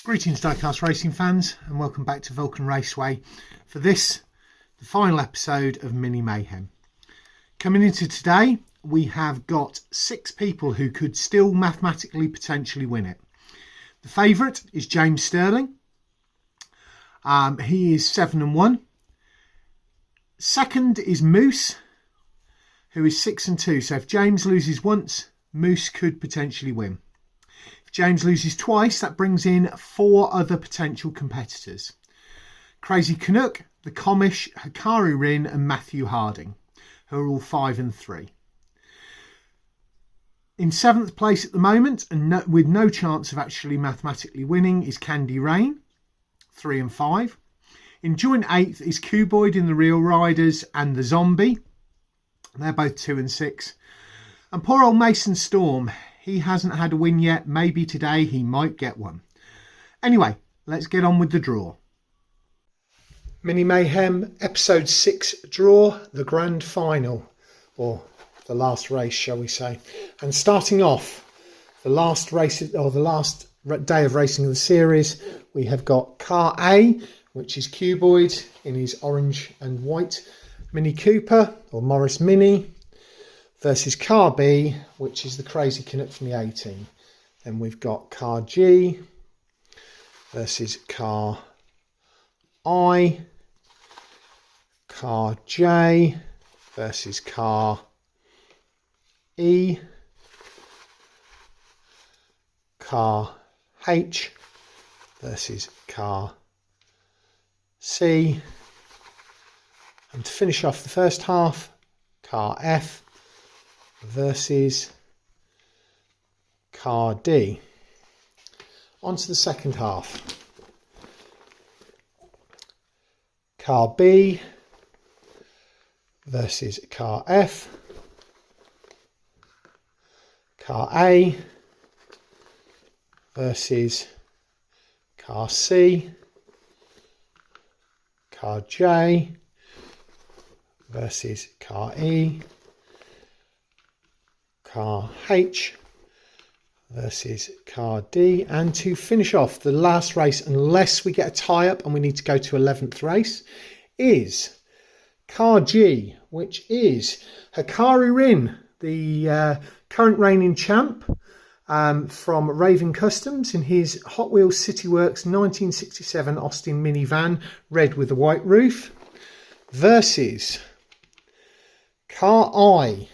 Greetings Diecast Racing fans, and welcome back to Vulcan Raceway for this, the final episode of Mini Mayhem. Coming into today, we have got 6 people who could still mathematically potentially win it. The favourite is James Stirling. He is 7-1. Second is Moose, who is 6-2. So if James loses once, Moose could potentially win. If James loses twice, that brings in 4 other potential competitors. Crazy Canuck, the Commish, Hakari Rin and Matthew Harding, who are all 5-3. In 7th place at the moment, and with no chance of actually mathematically winning, is Candy Rain, 3-5. In joint 8th is Cuboid in the Real Riders and the Zombie. They're both 2-6. And poor old Mason Storm, he hasn't had a win yet. Maybe today he might get one. Anyway, let's get on with the draw. Mini Mayhem Episode 6 draw, the grand final, or the last race, shall we say. And starting off, the last race, or the last day of racing of the series, we have got Car A, which is Cuboid in his orange and white Mini Cooper, or Morris Mini, versus Car B, which is the Crazy Canuck from the 18. Then we've got Car G versus Car I, Car J versus Car E, Car H versus Car C, and to finish off the first half, Car F versus Car D. On to the second half. Car B versus Car F, Car A versus Car C, Car J versus Car E, Car H versus Car D, and to finish off the last race, unless we get a tie-up and we need to go to 11th race, is Car G, which is Hakari Rin, the current reigning champ from Raven Customs in his Hot Wheels City Works 1967 Austin minivan, red with a white roof, versus Car I,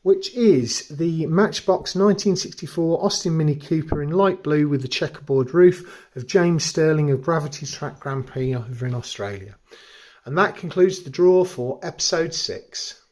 which is the Matchbox 1964 Austin Mini Cooper in light blue with the checkerboard roof of James Stirling of Gravity Track Grand Prix over in Australia. And that concludes the draw for episode 6.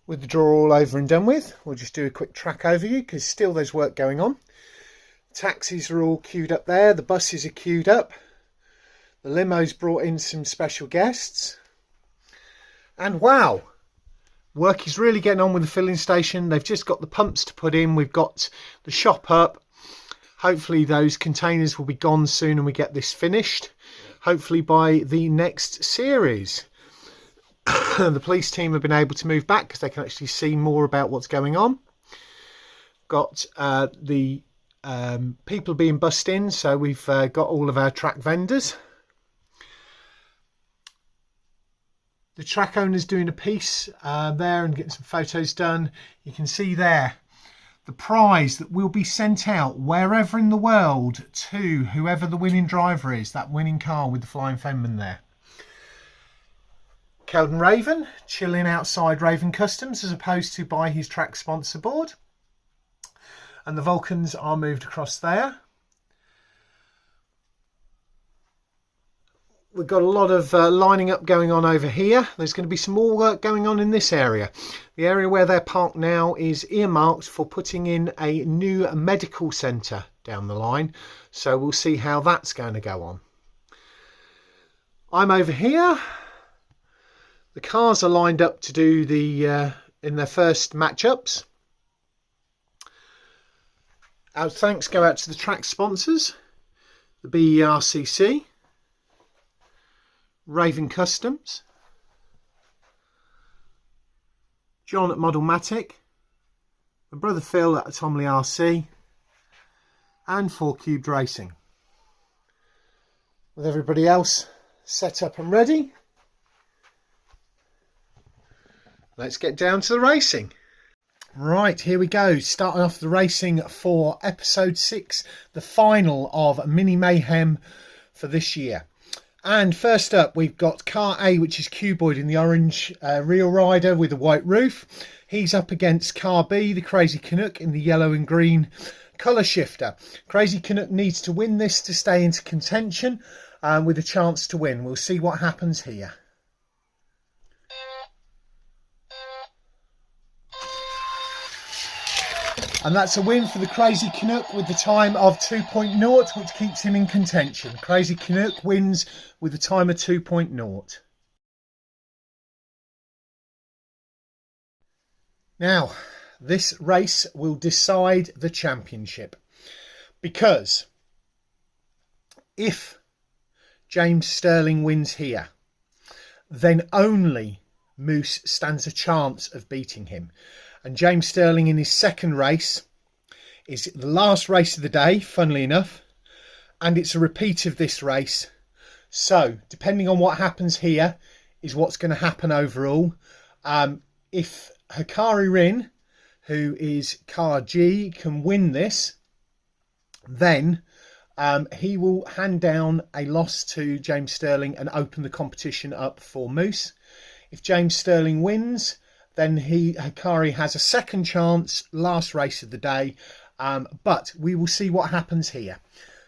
With the draw all over and done with, we'll just do a quick track overview because still there's work going on. Taxis are all queued up there, the buses are queued up, the limo's brought in some special guests. And wow, work is really getting on with the filling station. They've just got the pumps to put in. We've got the shop up. Hopefully those containers will be gone soon and we get this finished. Hopefully by the next series. The police team have been able to move back because they can actually see more about what's going on. Got the people being bussed in, so we've got all of our track vendors. The track owner's doing a piece there and getting some photos done. You can see there the prize that will be sent out wherever in the world to whoever the winning driver is, that winning car with the flying Fenman there. Keldon Raven chilling outside Raven Customs as opposed to by his track sponsor board. And the Vulcans are moved across there. We've got a lot of lining up going on over here. There's going to be some more work going on in this area. The area where they're parked now is earmarked for putting in a new medical centre down the line. So we'll see how that's going to go on. I'm over here. The cars are lined up to do the in their first matchups. Our thanks go out to the track sponsors, the BERCC, Raven Customs, John at Modelmatic, my brother Phil at Atomley RC, and 4 Cubed Racing. With everybody else set up and ready, let's get down to the racing. Right, here we go, starting off the racing for episode 6, the final of Mini Mayhem for this year. And first up, we've got car A, which is cuboid in the orange real rider with a white roof. He's up against car B, the Crazy Canuck, in the yellow and green colour shifter. Crazy Canuck needs to win this to stay into contention with a chance to win. We'll see what happens here. And that's a win for the Crazy Canuck with the time of 2.0, which keeps him in contention. Crazy Canuck wins with a time of 2.0. Now, this race will decide the championship, because if James Stirling wins here, then only Moose stands a chance of beating him. And James Stirling in his second race is the last race of the day, funnily enough, and it's a repeat of this race. So, depending on what happens here, is what's going to happen overall. If Hakari Rin, who is car G, can win this, then he will hand down a loss to James Stirling and open the competition up for Moose. If James Stirling wins, then Hakari has a second chance, last race of the day, but we will see what happens here.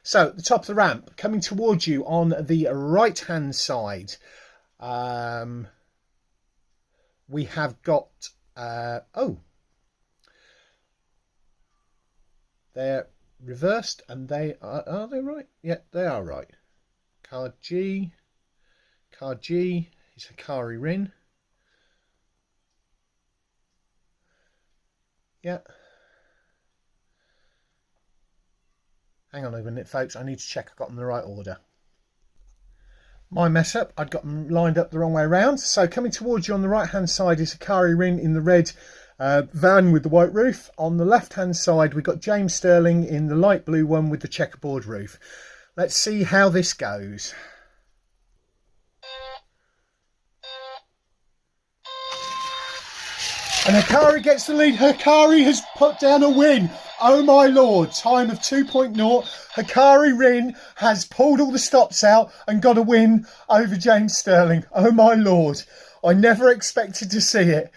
So, the top of the ramp, coming towards you on the right-hand side, we have got, they're reversed, and they are they right? Yeah, they are right. Car G is Hakari Rin. Yeah. Hang on a minute, folks. I need to check I've got them in the right order. My mess up. I'd got them lined up the wrong way around. So coming towards you on the right-hand side is Hakari Rin in the red van with the white roof. On the left-hand side, we've got James Stirling in the light blue one with the checkerboard roof. Let's see how this goes. And Hakari gets the lead. Hakari has put down a win. Oh my lord, time of 2.0. Hakari Rin has pulled all the stops out and got a win over James Stirling. Oh my lord, I never expected to see it.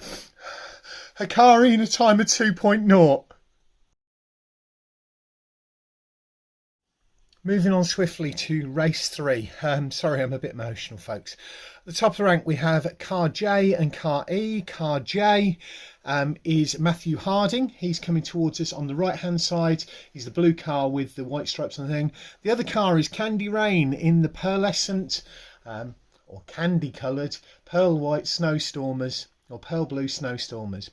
Hakari in a time of 2.0. Moving on swiftly to race 3. Sorry, I'm a bit emotional, folks. At the top of the rank, we have car J and car E. Car J is Matthew Harding. He's coming towards us on the right-hand side. He's the blue car with the white stripes on the thing. The other car is Candy Rain in the pearlescent, or candy-coloured, pearl white snowstormers, or pearl blue snowstormers.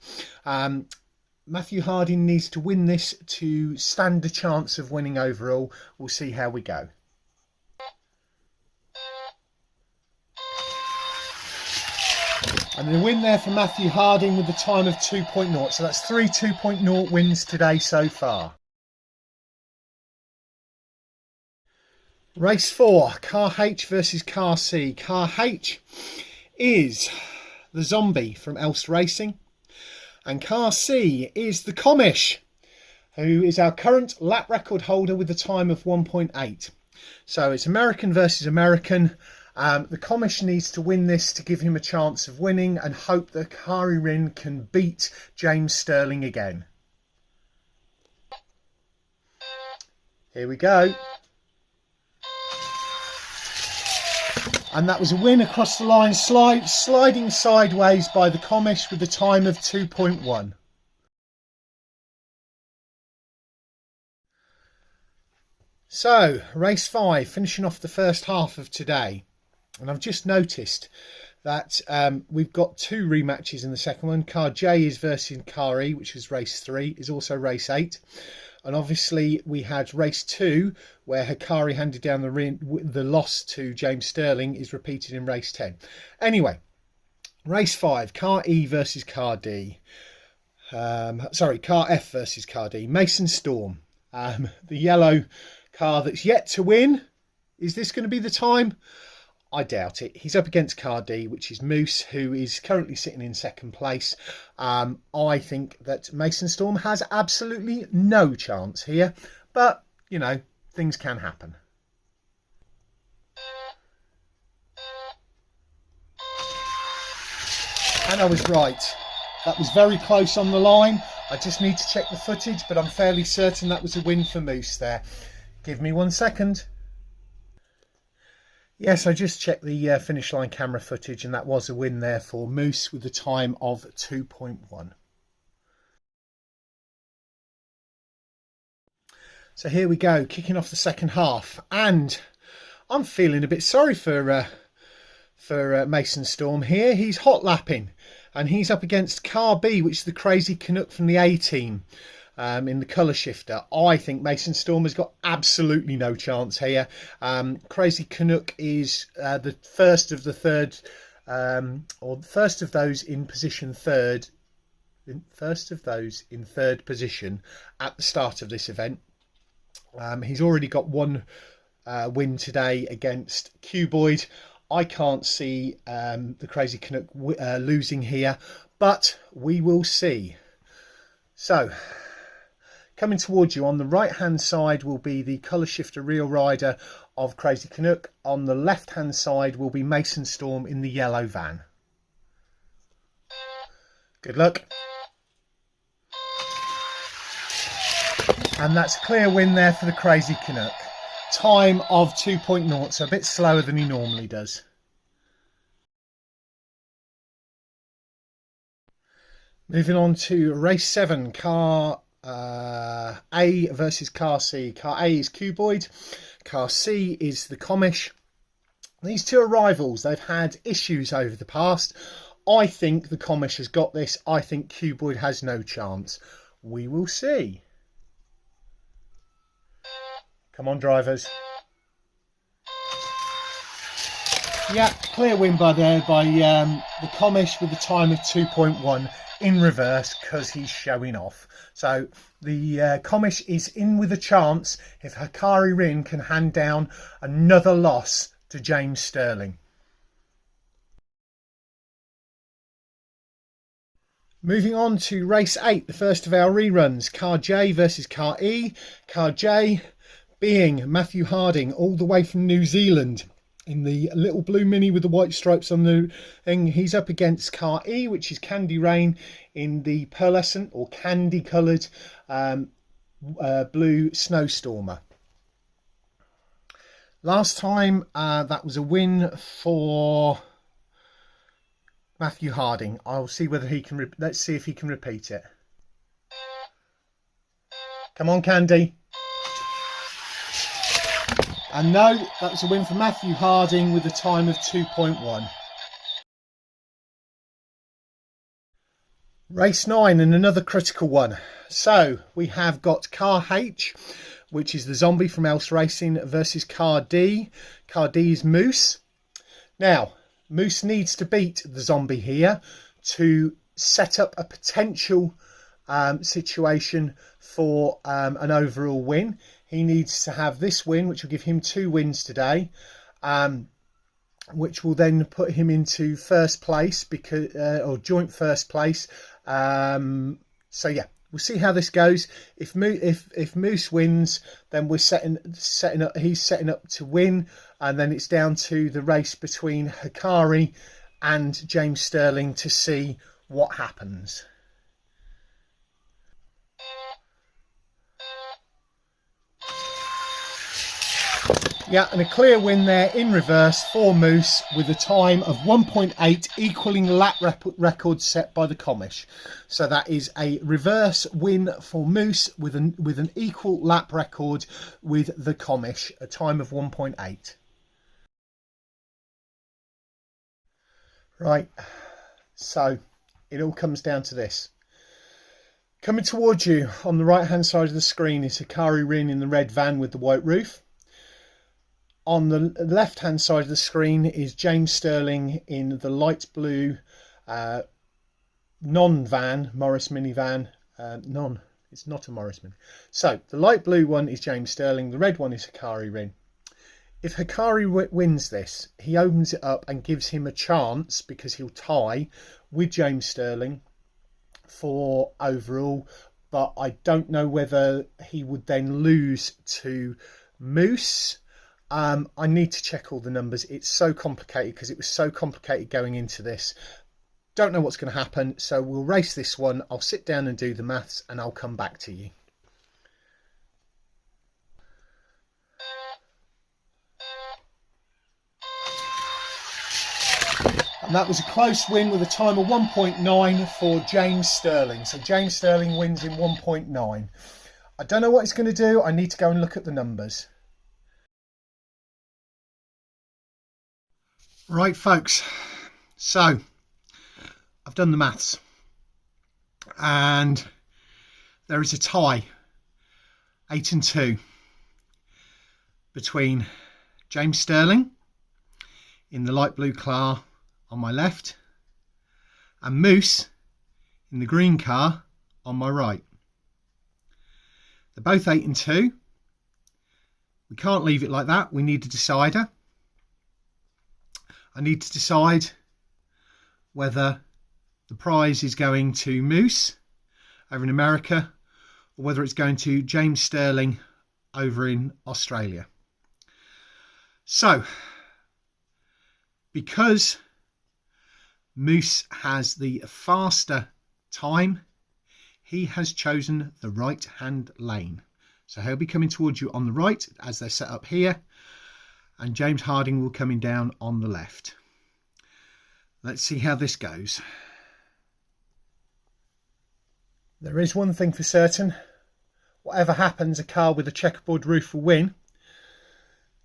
Matthew Harding needs to win this to stand a chance of winning overall. We'll see how we go. And the win there for Matthew Harding with the time of 2.0. So that's 3 2.0 wins today so far. Race 4, car H versus car C. Car H is the Zombie from Elst Racing. And car C is the Commish, who is our current lap record holder with the time of 1.8. So it's American versus American. The Commish needs to win this to give him a chance of winning and hope that Hakari Rin can beat James Stirling again. Here we go. And that was a win across the line, sliding sideways by the Commish with the time of 2.1. So, race 5, finishing off the first half of today. And I've just noticed that we've got 2 rematches in the second one. Car J is versus Car E, which was race 3, is also race 8. And obviously we had race 2 where Hakari handed down the loss to James Stirling, is repeated in race 10. Anyway, race 5, car E versus car D. Car F versus car D. Mason Storm. The yellow car that's yet to win. Is this going to be the time? I doubt it. He's up against car D, which is Moose, who is currently sitting in second place. I think that Mason Storm has absolutely no chance here, but you know, things can happen. And I was right. That was very close on the line. I just need to check the footage, but I'm fairly certain that was a win for Moose there. Give me 1 second. Yes, I just checked the finish line camera footage, and that was a win there for Moose with a time of 2.1. So here we go, kicking off the second half, and I'm feeling a bit sorry for Mason Storm here. He's hot lapping, and he's up against car B, which is the Crazy Canuck from the A team. In the colour shifter. I think Mason Storm has got absolutely no chance here. Crazy Canuck is the first of the third, or the first of those in position third, first of those in third position at the start of this event. He's already got one win today against Cuboid. I can't see the Crazy Canuck losing here, but we will see. So, coming towards you on the right hand side will be the colour shifter rear rider of Crazy Canuck. On the left hand side will be Mason Storm in the yellow van. Good luck. And that's a clear win there for the Crazy Canuck. Time of 2.0, so a bit slower than he normally does. Moving on to race 7, car A versus car C. Car A is Cuboid, car C is the Commish. These two are rivals. They've had issues over the past. I think the Commish has got this. I think Cuboid has no chance. We will see. Come on, drivers. Yeah, clear win by the Commish with a time of 2.1 in reverse because he's showing off. So the Commish is in with a chance if Hakari Rin can hand down another loss to James Stirling. Moving on to race 8, the first of our reruns. Car J versus Car E. Car J being Matthew Harding, all the way from New Zealand, in the little blue Mini with the white stripes on the thing. He's up against Car E, which is Candy Rain, in the pearlescent or candy coloured blue Snowstormer. Last time that was a win for Matthew Harding. I'll see whether he can. Let's see if he can repeat it. Come on, Candy. And no, that's a win for Matthew Harding with a time of 2.1. Race 9 and another critical one. So we have got Car H, which is the zombie from Else Racing, versus Car D. Car D is Moose. Now, Moose needs to beat the zombie here to set up a potential situation for an overall win. He needs to have this win, which will give him 2 wins today, which will then put him into first place, because or joint first place. So yeah, we'll see how this goes. If Moose wins, then we're setting up. He's setting up to win, and then it's down to the race between Hakari and James Stirling to see what happens. Yeah, and a clear win there in reverse for Moose with a time of 1.8, equaling the lap record set by the Commish. So that is a reverse win for Moose with an equal lap record with the Commish, a time of 1.8. Right, so it all comes down to this. Coming towards you on the right hand side of the screen is Hakari Rin in the red van with the white roof. On the left hand side of the screen is James Stirling in the light blue non-van, Morris minivan, It's not a Morrisman. So the light blue one is James Stirling. The red one is Hakari Rin. If Hakari wins this, he opens it up and gives him a chance, because he'll tie with James Stirling for overall. But I don't know whether he would then lose to Moose. I need to check all the numbers. It's so complicated, because it was so complicated going into this. Don't know what's going to happen, so we'll race this one. I'll sit down and do the maths, and I'll come back to you. And that was a close win with a time of 1.9 for James Stirling. So James Stirling wins in 1.9. I don't know what he's going to do. I need to go and look at the numbers. Right, folks. So I've done the maths. And there is a tie, 8-2, between James Stirling in the light blue car on my left and Moose in the green car on my right. They're both 8-2. We can't leave it like that. We need a decider. I need to decide whether the prize is going to Moose over in America or whether it's going to James Stirling over in Australia. So, because Moose has the faster time, he has chosen the right hand lane. So he'll be coming towards you on the right as they're set up here, and James Harding will be coming down on the left. Let's see how this goes. There is one thing for certain. Whatever happens, a car with a checkerboard roof will win.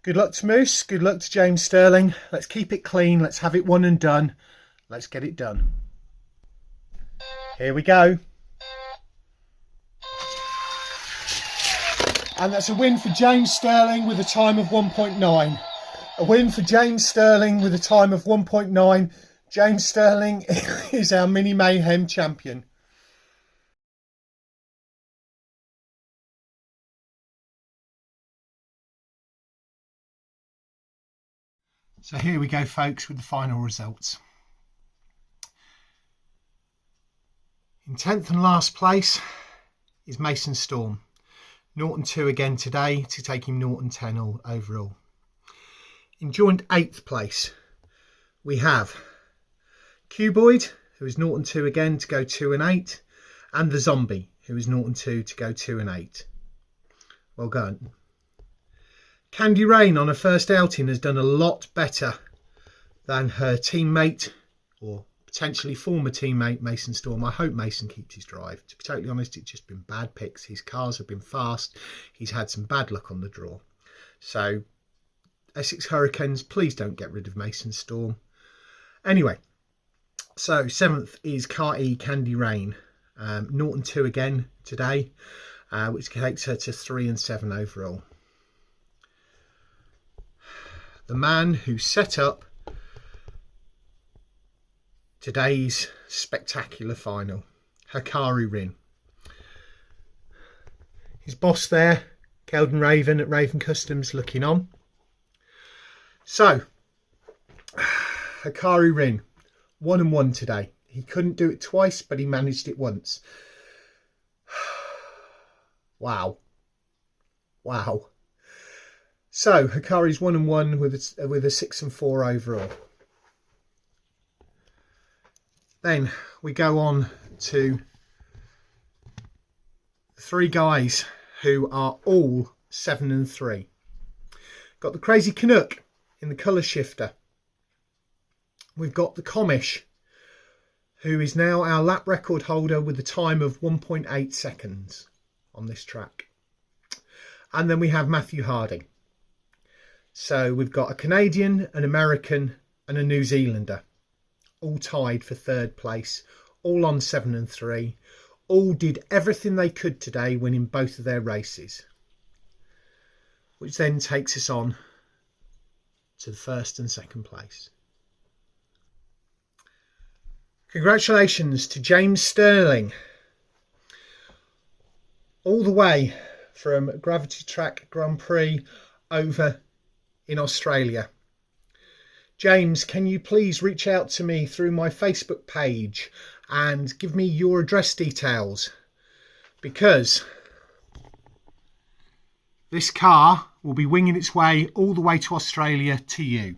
Good luck to Moose. Good luck to James Stirling. Let's keep it clean. Let's have it one and done. Let's get it done. Here we go. And that's a win for James Stirling with a time of 1.9. A win for James Stirling with a time of 1.9. James Stirling is our mini Mayhem champion. So here we go, folks, with the final results. In 10th and last place is Mason Storm. 0-2 again today to take him 0-10 all overall. In joint 8th place, we have Cuboid, who is 0-2 again to go 2-8, and the Zombie, who is 0-2 to go 2-8. Well done. Candy Rain on her first outing has done a lot better than her teammate, or potentially former teammate, Mason Storm. I hope Mason keeps his drive. To be totally honest, it's just been bad picks. His cars have been fast. He's had some bad luck on the draw. So, Essex Hurricanes, please don't get rid of Mason Storm. Anyway, so 7th is Car E Candy Rain. 0-2 again today, which takes her to 3-7 overall. The man who set up today's spectacular final, Hakari Rin. His boss there, Keldon Raven at Raven Customs, looking on. So, Hakari Rin, 1-1 today. He couldn't do it twice, but he managed it once. Wow. Wow. So, Hakari's 1-1 with a 6-4 overall. Then we go on to the three guys who are all 7-3. Got the Crazy Canuck in the colour shifter. We've got the Commish, who is now our lap record holder with a time of 1.8 seconds on this track. And then we have Matthew Harding. So we've got a Canadian, an American and a New Zealander, all tied for 3rd place, all on 7-3, all did everything they could today, winning both of their races, which then takes us on to the 1st and 2nd place. Congratulations to James Stirling. all the way from Gravity Track Grand Prix over in Australia. James, can you please reach out to me through my Facebook page and give me your address details? Because this car will be winging its way all the way to Australia to you.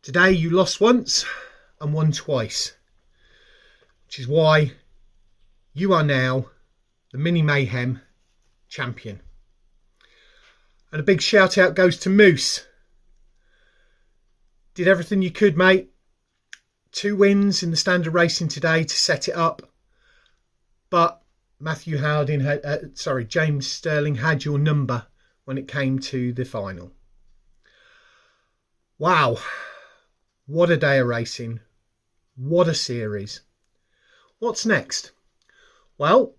Today you lost once and won twice, which is why you are now the Mini Mayhem champion. And a big shout out goes to Moose. Did everything you could, mate. 2 wins in the standard racing today to set it up. But James Stirling had your number when it came to the final. Wow. What a day of racing. What a series. What's next? Well,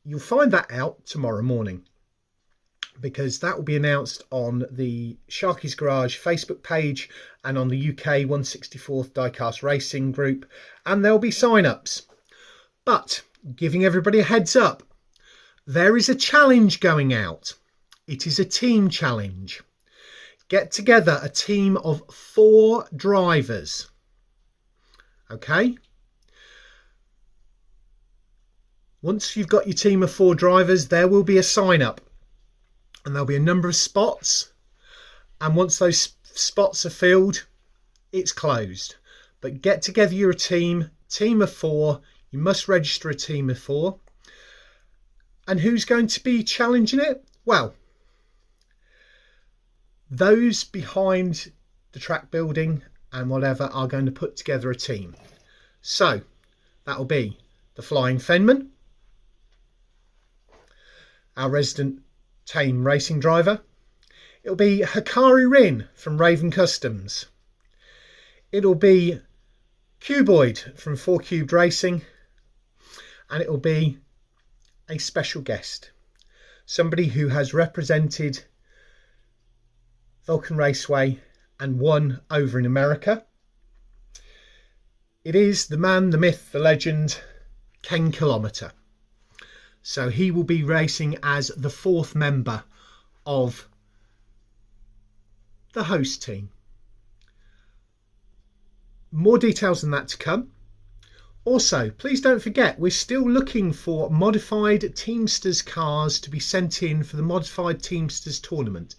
you'll find that out tomorrow morning, because that will be announced on the Sharky's Garage Facebook page and on the UK 164th Diecast Racing group, and there'll be sign-ups. But giving everybody a heads up, there is a challenge going out. It is a team challenge. Get together a team of 4 drivers. Okay? Once you've got your team of 4 drivers, there will be a sign-up. And there'll be a number of spots. And once those spots are filled, it's closed. But get together your team of 4. You must register a team of 4. And who's going to be challenging it? Well, those behind the track building and whatever are going to put together a team. So that'll be the Flying Fenman, our resident tame racing driver. It'll be Hakari Rin from Raven Customs. It'll be Cuboid from 4 Cubed Racing. And it'll be a special guest. Somebody who has represented Vulcan Raceway and won over in America. It is the man, the myth, the legend, Ken Kilometer. So he will be racing as the 4th member of the host team. More details than that to come. Also, please don't forget, we're still looking for modified Teamsters cars to be sent in for the modified Teamsters tournament.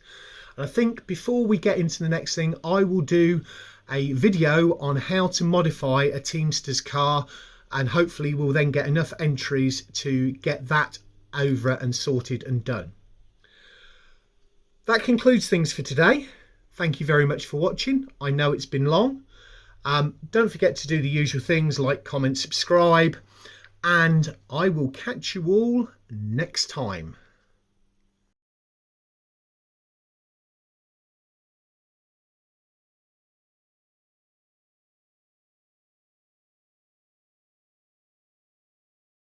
And I think before we get into the next thing, I will do a video on how to modify a Teamsters car, and hopefully we'll then get enough entries to get that over and sorted and done. That concludes things for today. Thank you very much for watching. I know it's been long. Don't forget to do the usual things like comment, subscribe, and I will catch you all next time.